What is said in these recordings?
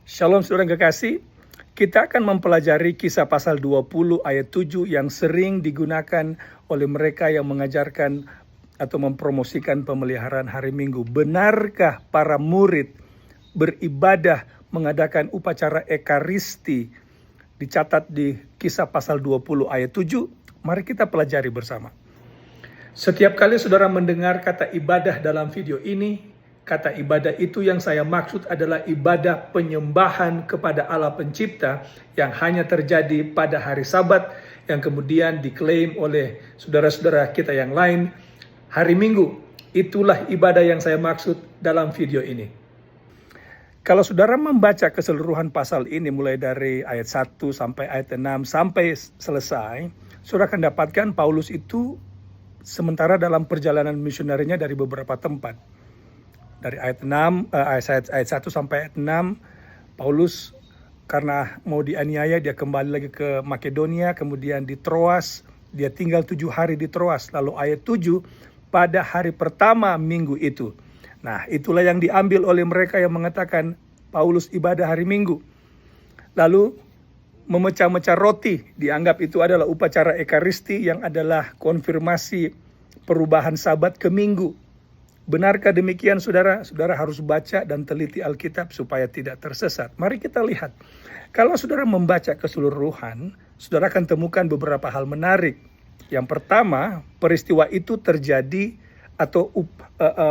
Shalom saudara yang kekasih, kita akan mempelajari kisah pasal 20 ayat 7 yang sering digunakan oleh mereka yang mengajarkan atau mempromosikan pemeliharaan hari Minggu. Benarkah para murid beribadah mengadakan upacara ekaristi? Dicatat di kisah pasal 20 ayat 7, mari kita pelajari bersama. Setiap kali saudara mendengar kata ibadah dalam video ini, kata ibadah itu yang saya maksud adalah ibadah penyembahan kepada Allah Pencipta yang hanya terjadi pada hari Sabat yang kemudian diklaim oleh saudara-saudara kita yang lain hari Minggu. Itulah ibadah yang saya maksud dalam video ini. Kalau saudara membaca keseluruhan pasal ini mulai dari ayat 1 sampai ayat 6 sampai selesai, saudara akan dapatkan Paulus itu sementara dalam perjalanan misionerinya dari beberapa tempat. Dari ayat 1 sampai ayat 6, Paulus karena mau dianiaya dia kembali lagi ke Makedonia, kemudian di Troas, dia tinggal 7 hari di Troas. Lalu ayat 7, pada hari pertama minggu itu. Nah, itulah yang diambil oleh mereka yang mengatakan Paulus ibadah hari Minggu. Lalu memecah-mecah roti, dianggap itu adalah upacara ekaristi yang adalah konfirmasi perubahan Sabat ke Minggu. Benarkah demikian saudara? Saudara harus baca dan teliti Alkitab supaya tidak tersesat. Mari kita lihat. Kalau saudara membaca keseluruhan, saudara akan temukan beberapa hal menarik. Yang pertama, peristiwa itu terjadi atau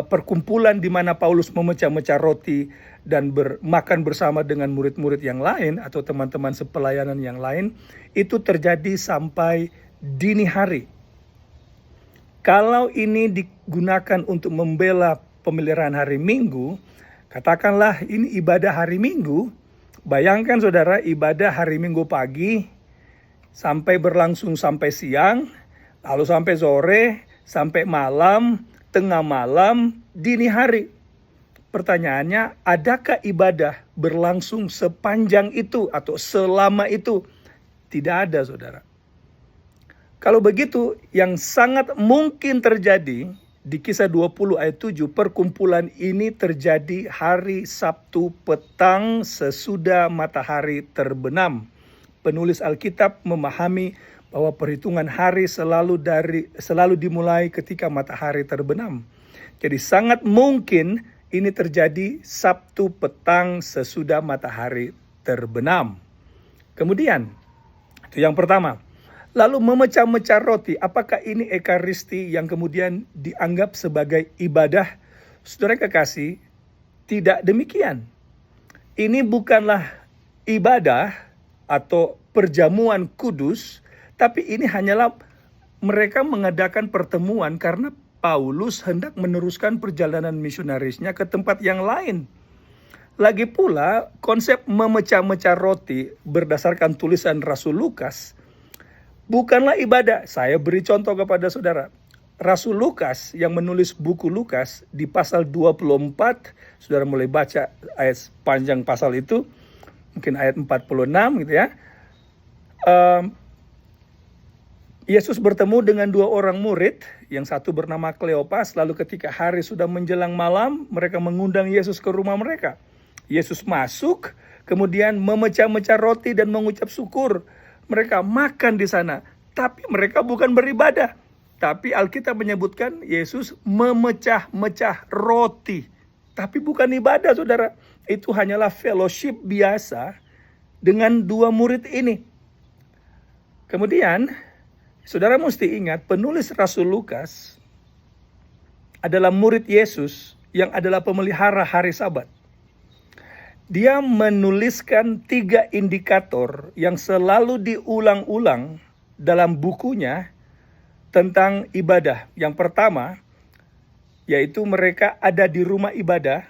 perkumpulan di mana Paulus memecah-mecah roti dan makan bersama dengan murid-murid yang lain atau teman-teman sepelayanan yang lain, itu terjadi sampai dini hari. Kalau ini digunakan untuk membela pemeliharaan hari Minggu, katakanlah ini ibadah hari Minggu, bayangkan saudara ibadah hari Minggu pagi, sampai berlangsung sampai siang, lalu sampai sore, sampai malam, tengah malam, dini hari. Pertanyaannya, adakah ibadah berlangsung sepanjang itu atau selama itu? Tidak ada saudara. Kalau begitu, yang sangat mungkin terjadi di kisah 20 ayat 7, perkumpulan ini terjadi hari Sabtu petang sesudah matahari terbenam. Penulis Alkitab memahami bahwa perhitungan hari selalu dimulai ketika matahari terbenam. Jadi sangat mungkin ini terjadi Sabtu petang sesudah matahari terbenam. Kemudian, itu yang pertama. Lalu memecah-mecah roti, apakah ini ekaristi yang kemudian dianggap sebagai ibadah? Saudara kekasih, tidak demikian. Ini bukanlah ibadah atau perjamuan kudus, tapi ini hanyalah mereka mengadakan pertemuan karena Paulus hendak meneruskan perjalanan misionarisnya ke tempat yang lain. Lagi pula, konsep memecah-mecah roti berdasarkan tulisan Rasul Lukas bukanlah ibadah. Saya beri contoh kepada saudara. Rasul Lukas yang menulis buku Lukas di pasal 24, saudara mulai baca ayat panjang pasal itu, mungkin ayat 46 gitu ya. Yesus bertemu dengan 2 orang murid, yang satu bernama Kleopas, lalu ketika hari sudah menjelang malam, mereka mengundang Yesus ke rumah mereka. Yesus masuk, kemudian memecah-mecah roti dan mengucap syukur. Mereka makan di sana, tapi mereka bukan beribadah. Tapi Alkitab menyebutkan Yesus memecah-mecah roti. Tapi bukan ibadah saudara. Itu hanyalah fellowship biasa dengan 2 murid ini. Kemudian, saudara mesti ingat penulis Rasul Lukas adalah murid Yesus yang adalah pemelihara hari Sabat. Dia menuliskan 3 indikator yang selalu diulang-ulang dalam bukunya tentang ibadah. Yang pertama, yaitu mereka ada di rumah ibadah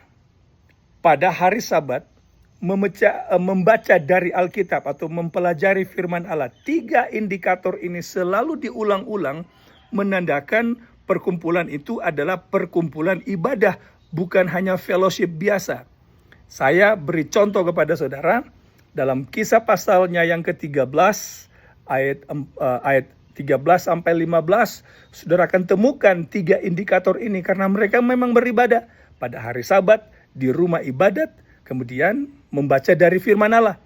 pada hari Sabat, membaca dari Alkitab atau mempelajari firman Allah. 3 indikator ini selalu diulang-ulang menandakan perkumpulan itu adalah perkumpulan ibadah, bukan hanya fellowship biasa. Saya beri contoh kepada saudara dalam kisah pasalnya yang ke-13 ayat 13 sampai 15, saudara akan temukan 3 indikator ini karena mereka memang beribadah pada hari Sabat di rumah ibadat, kemudian membaca dari firman Allah.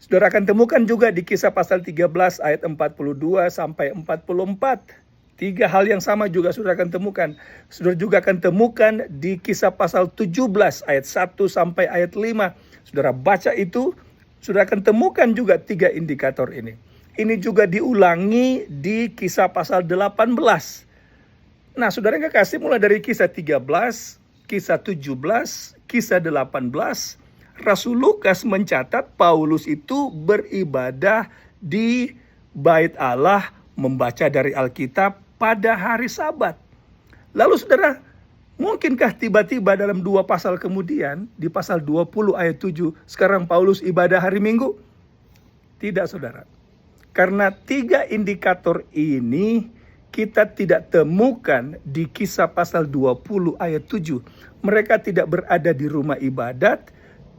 Saudara akan temukan juga di Kisah pasal 13 ayat 42 sampai 44. 3 hal yang sama juga saudara akan temukan. Saudara juga akan temukan di Kisah pasal 17 ayat 1 sampai ayat 5. Saudara baca itu, saudara akan temukan juga 3 indikator ini. Ini juga diulangi di Kisah pasal 18. Nah, saudara yang kekasih, mulai dari Kisah 13, Kisah 17, Kisah 18, Rasul Lukas mencatat Paulus itu beribadah di Bait Allah, membaca dari Alkitab pada hari Sabat. Lalu saudara, mungkinkah tiba-tiba dalam 2 pasal kemudian, di pasal 20 ayat 7, sekarang Paulus ibadah hari Minggu? Tidak saudara. Karena 3 indikator ini kita tidak temukan di Kisah pasal 20 ayat 7. Mereka tidak berada di rumah ibadat,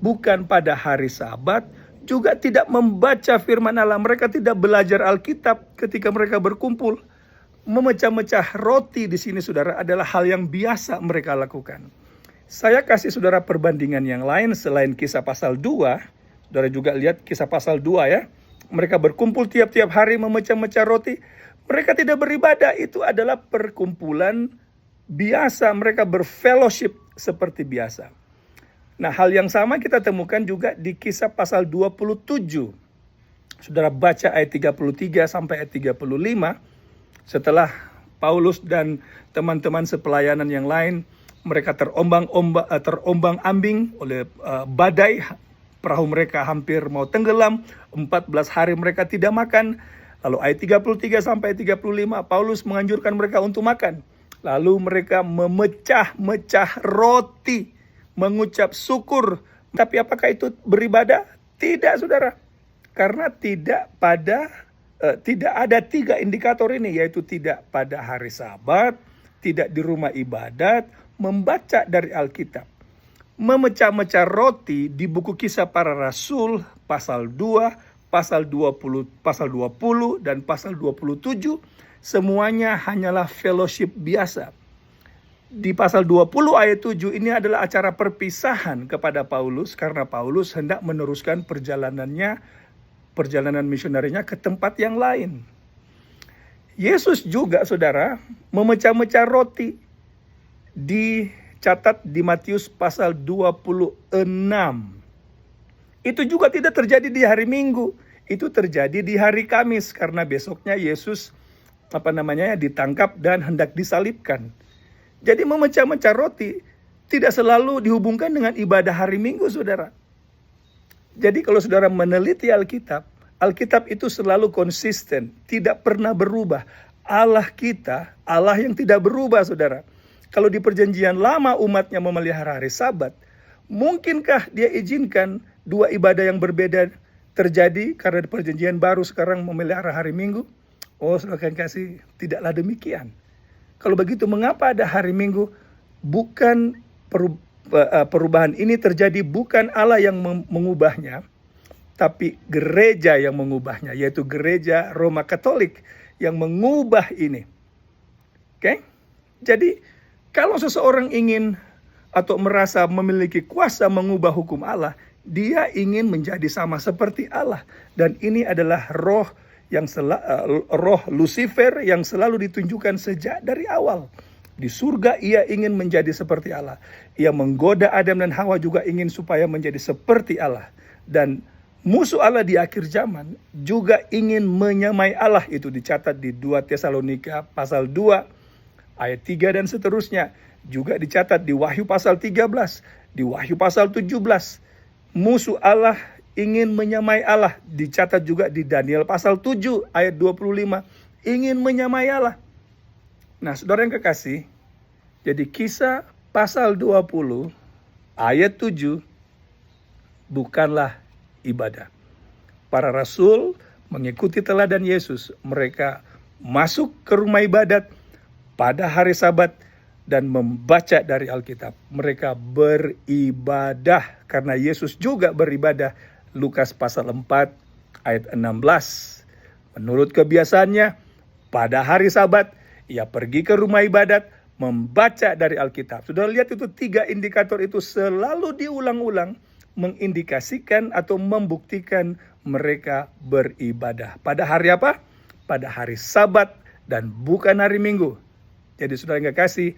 bukan pada hari Sabat, juga tidak membaca firman Allah. Mereka tidak belajar Alkitab ketika mereka berkumpul. Memecah-mecah roti di sini saudara adalah hal yang biasa mereka lakukan. Saya kasih saudara perbandingan yang lain selain Kisah pasal 2. Saudara juga lihat Kisah pasal 2 ya. Mereka berkumpul tiap-tiap hari memecah-mecah roti. Mereka tidak beribadah, itu adalah perkumpulan biasa. Mereka berfellowship seperti biasa. Nah, hal yang sama kita temukan juga di Kisah pasal 27. Saudara baca ayat 33 sampai ayat 35. Setelah Paulus dan teman-teman sepelayanan yang lain, mereka terombang-ambing oleh badai. Perahu mereka hampir mau tenggelam. 14 hari mereka tidak makan. Lalu ayat 33 sampai 35, Paulus menganjurkan mereka untuk makan. Lalu mereka memecah-mecah roti, mengucap syukur. Tapi apakah itu beribadah? Tidak saudara. Karena tidak ada 3 indikator ini, yaitu tidak pada hari Sabat, tidak di rumah ibadat, membaca dari Alkitab. Memecah-mecah roti di buku Kisah Para Rasul pasal 2, pasal 20, dan pasal 27, semuanya hanyalah fellowship biasa. Di pasal 20 ayat 7 ini adalah acara perpisahan kepada Paulus, karena Paulus hendak meneruskan perjalanan misionerinya ke tempat yang lain. Yesus juga saudara memecah-mecah roti, dicatat di Matius pasal 26. Itu juga tidak terjadi di hari Minggu. Itu terjadi di hari Kamis karena besoknya Yesus ditangkap dan hendak disalibkan. Jadi memecah-mecah roti tidak selalu dihubungkan dengan ibadah hari Minggu, saudara. Jadi kalau saudara meneliti Alkitab, Alkitab itu selalu konsisten, tidak pernah berubah. Allah kita, Allah yang tidak berubah, saudara. Kalau di perjanjian lama umatnya memelihara hari Sabat, mungkinkah dia izinkan 2 ibadah yang berbeda terjadi karena di perjanjian baru sekarang memelihara hari Minggu? Oh, saudara kasih, tidaklah demikian. Kalau begitu, mengapa ada hari Minggu? Bukan perubahan ini terjadi, bukan Allah yang mengubahnya, tapi gereja yang mengubahnya, yaitu gereja Roma Katolik yang mengubah ini. Oke? Jadi, kalau seseorang ingin atau merasa memiliki kuasa mengubah hukum Allah, dia ingin menjadi sama seperti Allah. Dan ini adalah roh Lucifer yang selalu ditunjukkan sejak dari awal. Di surga ia ingin menjadi seperti Allah. Ia menggoda Adam dan Hawa juga ingin supaya menjadi seperti Allah. Dan musuh Allah di akhir zaman juga ingin menyamai Allah. Itu dicatat di 2 Tesalonika pasal 2 ayat 3 dan seterusnya. Juga dicatat di Wahyu pasal 13, di Wahyu pasal 17. Musuh Allah ingin menyamai Allah. Dicatat juga di Daniel pasal 7 ayat 25. Ingin menyamai Allah. Nah, saudara yang kekasih, jadi Kisah pasal 20 ayat 7 bukanlah ibadah. Para rasul mengikuti teladan Yesus. Mereka masuk ke rumah ibadat pada hari Sabat dan membaca dari Alkitab. Mereka beribadah karena Yesus juga beribadah. Lukas pasal 4 ayat 16. Menurut kebiasaannya, pada hari Sabat ia pergi ke rumah ibadat membaca dari Alkitab. Sudah lihat itu 3 indikator itu selalu diulang-ulang mengindikasikan atau membuktikan mereka beribadah. Pada hari apa? Pada hari Sabat dan bukan hari Minggu. Jadi saudara yang kekasih,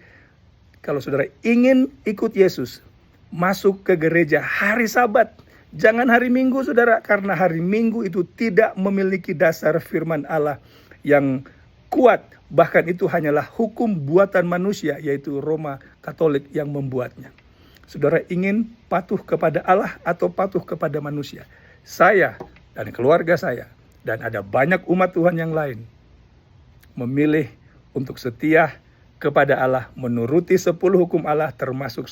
kalau saudara ingin ikut Yesus, masuk ke gereja hari Sabat. Jangan hari Minggu saudara, karena hari Minggu itu tidak memiliki dasar firman Allah yang kuat. Bahkan itu hanyalah hukum buatan manusia, yaitu Roma Katolik yang membuatnya. Saudara ingin patuh kepada Allah atau patuh kepada manusia? Saya dan keluarga saya, dan ada banyak umat Tuhan yang lain, memilih untuk setia kepada Allah, menuruti 10 hukum Allah, termasuk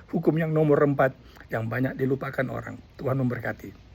hukum yang nomor 4 yang banyak dilupakan orang. Tuhan memberkati.